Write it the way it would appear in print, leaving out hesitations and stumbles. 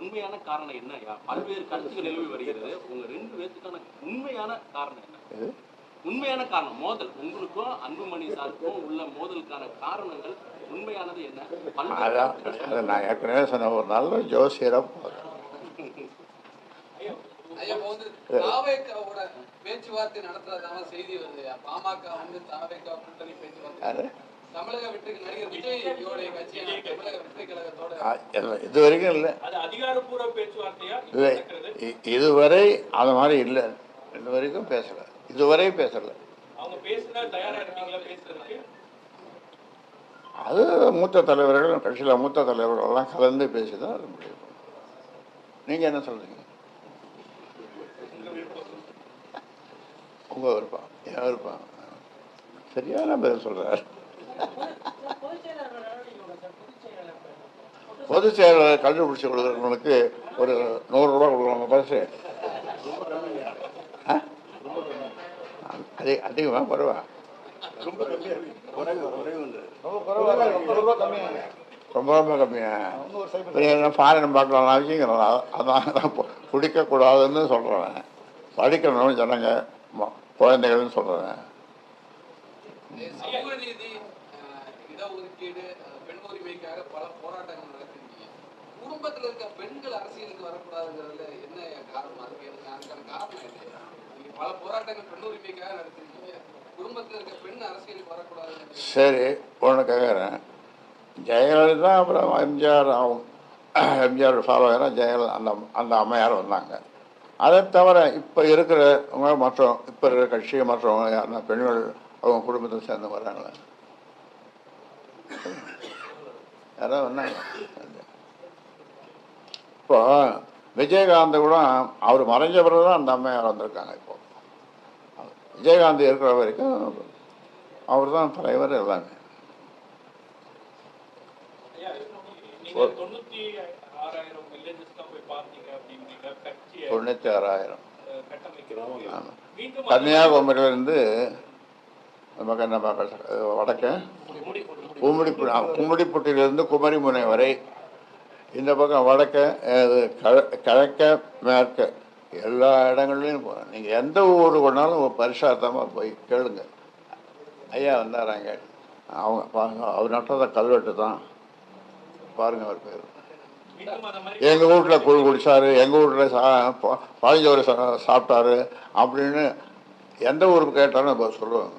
உண்மையான காரணம் என்ன? பல்வேறு கருத்துக்கள் நிலவி வருகிறது. உங்க 2 பேத்துக்கான உண்மையான காரணம் என்ன? உண்மையான காரணம் மோதல் உங்களுக்கும் அன்புமணி சாருக்கும் உள்ள மோதலுக்கான காரணங்கள் உண்மையானது என்ன? அதான் நான் ஏற்கனவே சொன்ன ஒரு நல்ல ஜோசியரை பேச்சுவார்த்தை நடத்துறதான செய்தி வருது. பாமக வந்து தாவேகா கூட்டணி பேச்சுவார்த்தை தமிழக வெற்றி நடிகர் விஜயோட கட்சியான தமிழக வெற்றி கழகத்தோட இது வரைக்கும் இல்லை. அது அதிகாரப்பூர்வ பேச்சுவார்த்தையா? இல்லை, இதுவரை அது மாதிரி இல்லை. இது வரைக்கும் பேசல. இதுவரை பேசல. அவங்க பேசினா தயாரா இருக்கீங்களா பேசுறதுக்கு? அது மூத்த தலைவர்கள், கட்சியில் மூத்த தலைவர்கள் எல்லாம் கலந்து பேசிதான் அது முடியும். நீங்க என்ன சொல்றீங்க? உங்க விருப்பம், என் விருப்பம். சரியான பதில் சொல்றாரு. பொதுச் செயலாளர் கண்டுபிடிச்சு கொடுக்குறவங்களுக்கு ஒரு 100 ரூபா கொடுக்குறாங்க பரிசு. அதிகமா பரவா ரொம்ப ரொம்ப கம்மியா ஃபாரின் பார்க்கலாம் வச்சுக்கிறோம். அதான் பிடிக்கக்கூடாதுன்னு சொல்கிறேன். படிக்கணும்னு சொன்னாங்க குழந்தைகள்னு சொல்கிறேன். சமூக நீதி, இடஒதுக்கீடு, பெண் உரிமைக்காக பல போராட்டங்கள் நடக்குறீங்க. குடும்பத்தில் இருக்க பெண்கள் அரசியலுக்கு வரக்கூடாதுங்கிறதுல என்ன காரணம்? அதுக்கான காரணம் என்ன? நீங்க பல போராட்டங்கள் பெண் உரிமைக்காக நடத்திருக்கீங்க. குடும்பத்தில் இருக்க பெண் அரசியலுக்கு வரக்கூடாது. சரி, ஒன்று கேட்குறேன். ஜெயலலிதா அப்புறம் எம்ஜிஆர் ஃபாலோவராக ஜெயலலிதா அந்த அம்மையார் வந்தாங்க. அதை தவிர இப்போ இருக்கிறவங்க மற்றவங்க, இப்போ இருக்கிற கட்சி மற்றவங்க யாருன்னா பெண்கள் அவங்க குடும்பத்தை சேர்ந்து வர்றாங்களே, யாராவது வந்தாங்க? இப்போ விஜயகாந்த் கூட அவர் மறைஞ்ச பிறகு தான் அந்த அம்மையார் வந்திருக்காங்க. இப்போ விஜயகாந்த் இருக்கிற வரைக்கும் அவர் தான் தலைவர் எல்லாமே. 96,000 கன்னியாகுமரியிலிருந்து வடக்க கும்மிடிப்பட்டியிலிருந்து குமரிமுனை வரை, இந்த பக்கம் வடக்க கிழக்க மேற்க எல்லா இடங்கள்லையும் போகிறேன். நீங்கள் எந்த ஊர் கொண்டாலும் பரிசார்த்தமாக போய் கேளுங்க. ஐயா வந்தாராங்க, அவங்க பாருங்க, அவர் நட்டத கல்வெட்டு தான் பாருங்க. அவர் பேர் எங்கள் வீட்டில் குழு குடிச்சாரு, எங்கள் வீட்டில் பழஞ்சோறு சாப்பிட்டாரு அப்படின்னு எந்த ஊருக்கு கேட்டாலும் இப்போ சொல்லுவாங்க.